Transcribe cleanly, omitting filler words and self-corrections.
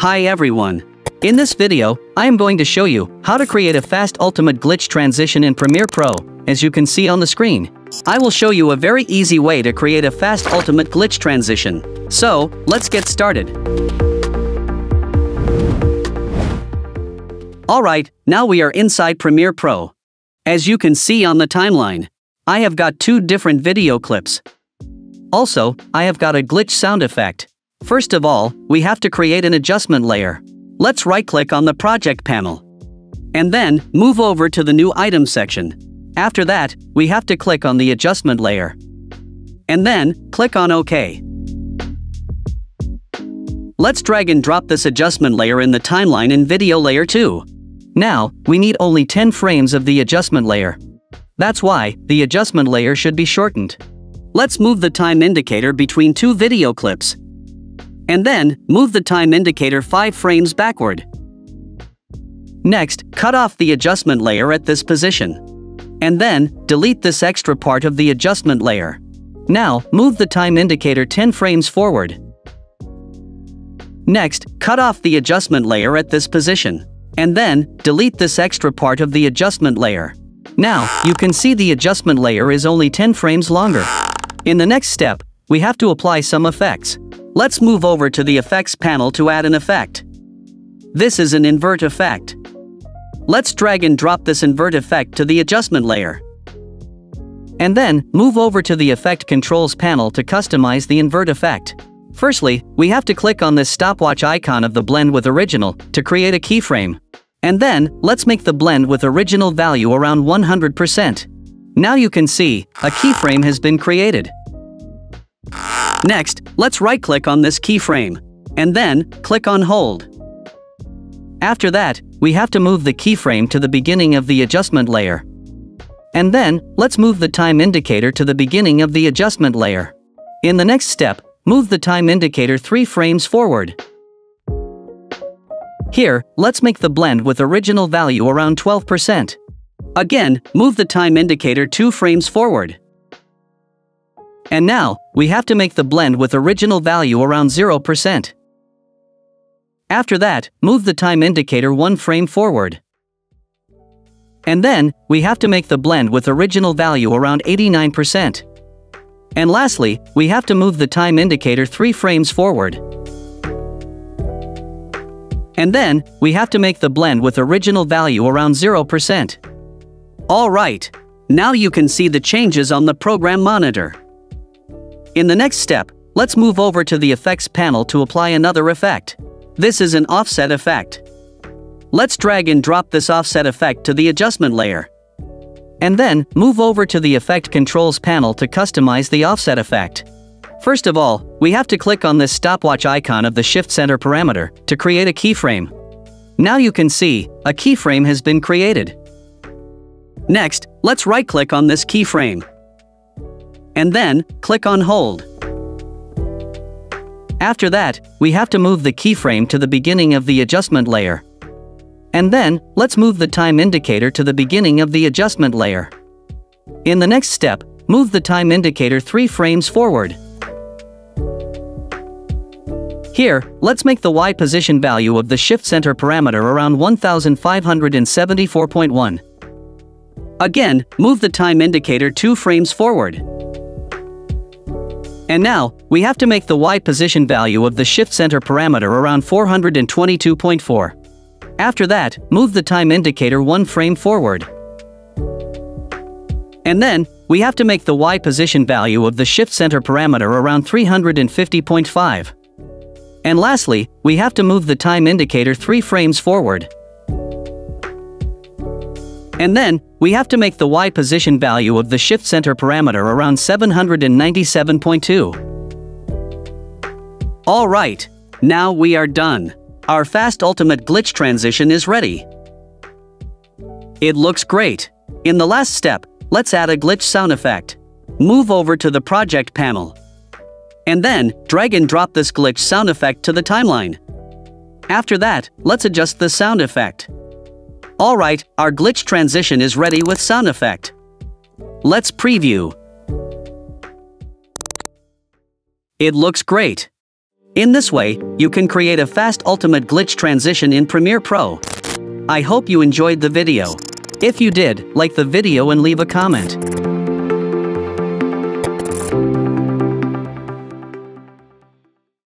Hi everyone. In this video, I am going to show you how to create a fast ultimate glitch transition in Premiere Pro, as you can see on the screen. I will show you a very easy way to create a fast ultimate glitch transition. So, let's get started. Alright, now we are inside Premiere Pro. As you can see on the timeline, I have got two different video clips. Also, I have got a glitch sound effect. First of all, we have to create an adjustment layer. Let's right-click on the project panel. And then, move over to the new item section. After that, we have to click on the adjustment layer. And then, click on OK. Let's drag and drop this adjustment layer in the timeline in video layer 2. Now, we need only 10 frames of the adjustment layer. That's why, the adjustment layer should be shortened. Let's move the time indicator between two video clips. And then, move the time indicator 5 frames backward. Next, cut off the adjustment layer at this position. And then, delete this extra part of the adjustment layer. Now, move the time indicator 10 frames forward. Next, cut off the adjustment layer at this position. And then, delete this extra part of the adjustment layer. Now, you can see the adjustment layer is only 10 frames longer. In the next step, we have to apply some effects. Let's move over to the effects panel to add an effect. This is an invert effect. Let's drag and drop this invert effect to the adjustment layer. And then, move over to the effect controls panel to customize the invert effect. Firstly, we have to click on this stopwatch icon of the blend with original to create a keyframe. And then, let's make the blend with original value around 100%. Now you can see, a keyframe has been created. Next, let's right-click on this keyframe, and then, click on Hold. After that, we have to move the keyframe to the beginning of the adjustment layer. And then, let's move the time indicator to the beginning of the adjustment layer. In the next step, move the time indicator 3 frames forward. Here, let's make the blend with original value around 12%. Again, move the time indicator 2 frames forward. And now, we have to make the blend with original value around 0%. After that, move the time indicator 1 frame forward. And then, we have to make the blend with original value around 89%. And lastly, we have to move the time indicator 3 frames forward. And then, we have to make the blend with original value around 0%. Alright, now you can see the changes on the program monitor. In the next step, let's move over to the effects panel to apply another effect. This is an offset effect. Let's drag and drop this offset effect to the adjustment layer. And then, move over to the effect controls panel to customize the offset effect. First of all, we have to click on this stopwatch icon of the shift center parameter to create a keyframe. Now you can see, a keyframe has been created. Next, let's right-click on this keyframe. And then, click on Hold. After that, we have to move the keyframe to the beginning of the adjustment layer. And then, let's move the time indicator to the beginning of the adjustment layer. In the next step, move the time indicator 3 frames forward. Here, let's make the Y position value of the shift center parameter around 1574.1. Again, move the time indicator 2 frames forward. And now, we have to make the Y position value of the shift center parameter around 422.4. After that, move the time indicator 1 frame forward. And then, we have to make the Y position value of the shift center parameter around 350.5. And lastly, we have to move the time indicator 3 frames forward. And then, we have to make the Y position value of the shift center parameter around 797.2. Alright, now we are done. Our fast ultimate glitch transition is ready. It looks great. In the last step, let's add a glitch sound effect. Move over to the project panel. And then, drag and drop this glitch sound effect to the timeline. After that, let's adjust the sound effect. Alright, our glitch transition is ready with sound effect. Let's preview. It looks great. In this way, you can create a fast ultimate glitch transition in Premiere Pro. I hope you enjoyed the video. If you did, like the video and leave a comment.